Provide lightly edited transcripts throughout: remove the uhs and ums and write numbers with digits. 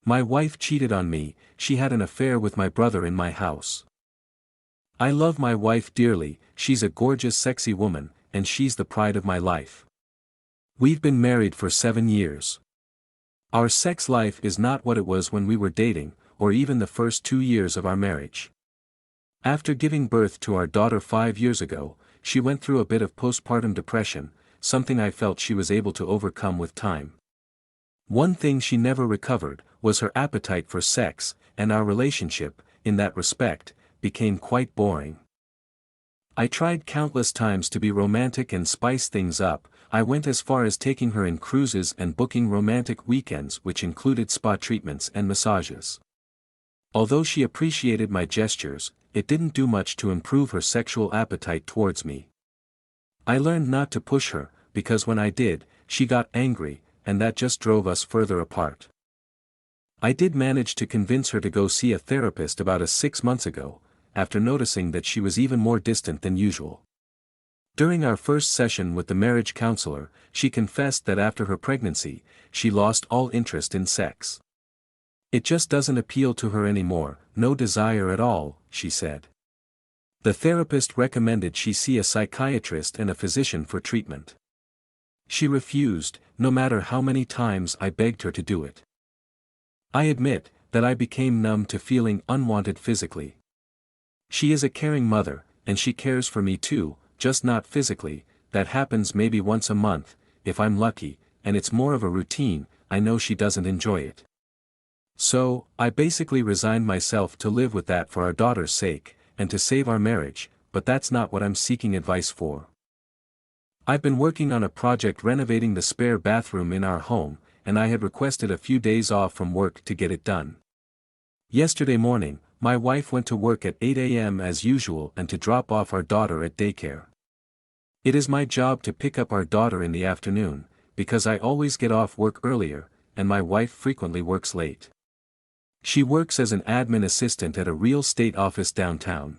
My wife cheated on me, she had an affair with my brother in my house. I love my wife dearly, she's a gorgeous sexy woman, and she's the pride of my life. We've been married for 7 years. Our sex life is not what it was when we were dating, or even the first 2 years of our marriage. After giving birth to our daughter 5 years ago, she went through a bit of postpartum depression, something I felt she was able to overcome with time. One thing she never recovered was her appetite for sex, and our relationship, in that respect, became quite boring. I tried countless times to be romantic and spice things up. I went as far as taking her in cruises and booking romantic weekends which included spa treatments and massages. Although she appreciated my gestures, it didn't do much to improve her sexual appetite towards me. I learned not to push her, because when I did, she got angry, and that just drove us further apart. I did manage to convince her to go see a therapist about 6 months ago, after noticing that she was even more distant than usual. During our first session with the marriage counselor, she confessed that after her pregnancy, she lost all interest in sex. It just doesn't appeal to her anymore, no desire at all, she said. The therapist recommended she see a psychiatrist and a physician for treatment. She refused, no matter how many times I begged her to do it. I admit that I became numb to feeling unwanted physically. She is a caring mother, and she cares for me too, just not physically. That happens maybe once a month, if I'm lucky, and it's more of a routine. I know she doesn't enjoy it. So, I basically resigned myself to live with that for our daughter's sake, and to save our marriage, but that's not what I'm seeking advice for. I've been working on a project renovating the spare bathroom in our home, and I had requested a few days off from work to get it done. Yesterday morning, my wife went to work at 8 a.m. as usual and to drop off our daughter at daycare. It is my job to pick up our daughter in the afternoon, because I always get off work earlier, and my wife frequently works late. She works as an admin assistant at a real estate office downtown.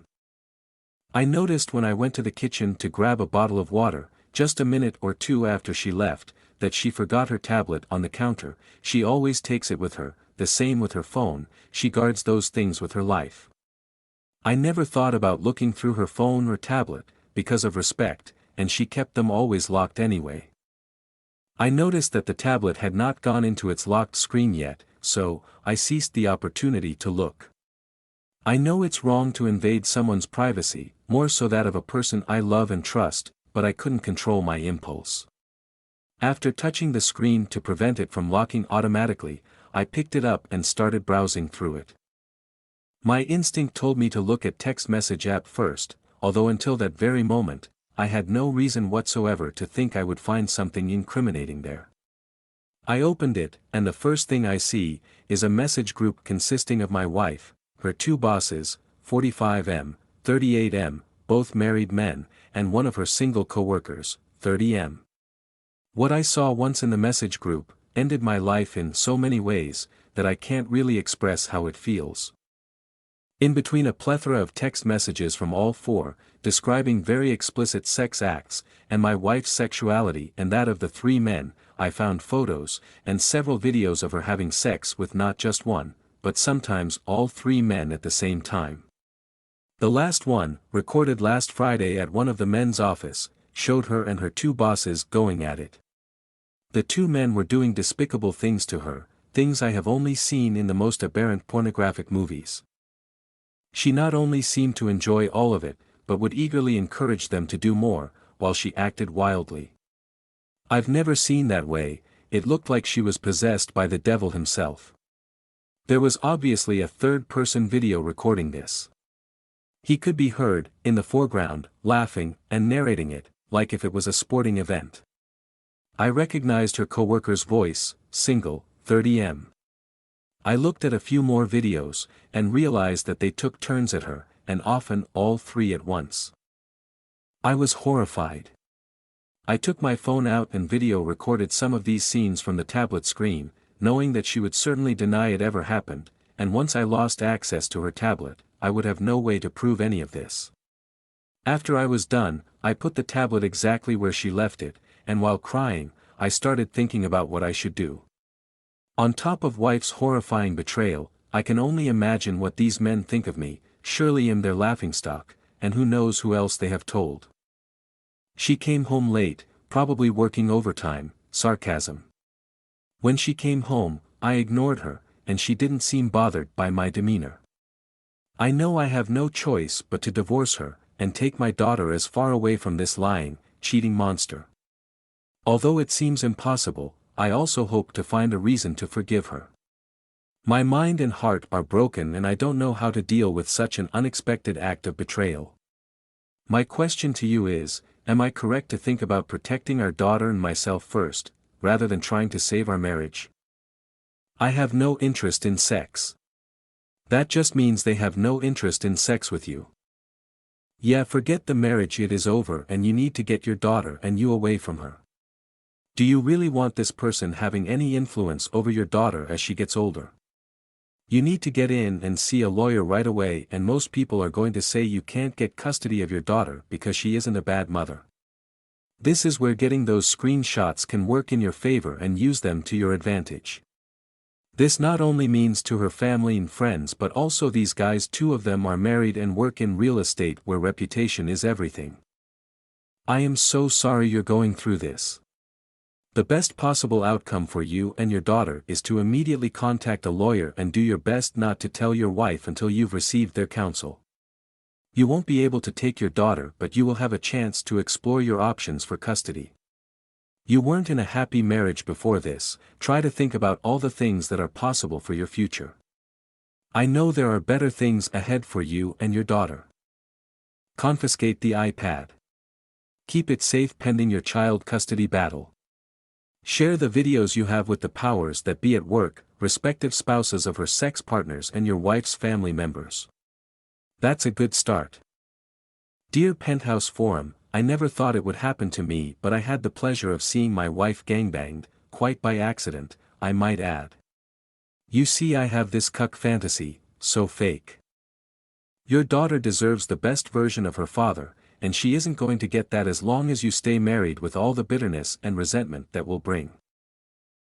I noticed when I went to the kitchen to grab a bottle of water, just a minute or two after she left, that she forgot her tablet on the counter. She always takes it with her, the same with her phone, she guards those things with her life. I never thought about looking through her phone or tablet, because of respect, and she kept them always locked anyway. I noticed that the tablet had not gone into its locked screen yet, so I seized the opportunity to look. I know it's wrong to invade someone's privacy, more so that of a person I love and trust, but I couldn't control my impulse. After touching the screen to prevent it from locking automatically, I picked it up and started browsing through it. My instinct told me to look at text message app first, although until that very moment, I had no reason whatsoever to think I would find something incriminating there. I opened it, and the first thing I see is a message group consisting of my wife, her 2 bosses, 45M, 38M, both married men, and one of her single co-workers, 30M. What I saw once in the message group ended my life in so many ways that I can't really express how it feels. In between a plethora of text messages from all 4, describing very explicit sex acts, and my wife's sexuality and that of the 3 men, I found photos, and several videos of her having sex with not just one, but sometimes all 3 men at the same time. The last one, recorded last Friday at one of the men's office, showed her and her 2 bosses going at it. The 2 men were doing despicable things to her, things I have only seen in the most aberrant pornographic movies. She not only seemed to enjoy all of it, but would eagerly encourage them to do more, while she acted wildly. I've never seen that way. It looked like she was possessed by the devil himself. There was obviously a third-person video recording this. He could be heard, in the foreground, laughing, and narrating it, like if it was a sporting event. I recognized her co-worker's voice, single, 30M. I looked at a few more videos, and realized that they took turns at her, and often all 3 at once. I was horrified. I took my phone out and video recorded some of these scenes from the tablet screen, knowing that she would certainly deny it ever happened, and once I lost access to her tablet, I would have no way to prove any of this. After I was done, I put the tablet exactly where she left it, and while crying, I started thinking about what I should do. On top of wife's horrifying betrayal, I can only imagine what these men think of me, surely am their laughingstock, and who knows who else they have told. She came home late, probably working overtime, sarcasm. When she came home, I ignored her, and she didn't seem bothered by my demeanor. I know I have no choice but to divorce her, and take my daughter as far away from this lying, cheating monster. Although it seems impossible, I also hope to find a reason to forgive her. My mind and heart are broken and I don't know how to deal with such an unexpected act of betrayal. My question to you is, am I correct to think about protecting our daughter and myself first, rather than trying to save our marriage? I have no interest in sex. That just means they have no interest in sex with you. Yeah, forget the marriage, it is over and you need to get your daughter and you away from her. Do you really want this person having any influence over your daughter as she gets older? You need to get in and see a lawyer right away, and most people are going to say you can't get custody of your daughter because she isn't a bad mother. This is where getting those screenshots can work in your favor and use them to your advantage. This not only means to her family and friends but also these guys, 2 of them are married and work in real estate where reputation is everything. I am so sorry you're going through this. The best possible outcome for you and your daughter is to immediately contact a lawyer and do your best not to tell your wife until you've received their counsel. You won't be able to take your daughter, but you will have a chance to explore your options for custody. You weren't in a happy marriage before this, try to think about all the things that are possible for your future. I know there are better things ahead for you and your daughter. Confiscate the iPad. Keep it safe pending your child custody battle. Share the videos you have with the powers that be at work, respective spouses of her sex partners and your wife's family members. That's a good start. Dear Penthouse Forum, I never thought it would happen to me, but I had the pleasure of seeing my wife gangbanged, quite by accident, I might add. You see, I have this cuck fantasy, so fake. Your daughter deserves the best version of her father, and she isn't going to get that as long as you stay married with all the bitterness and resentment that will bring.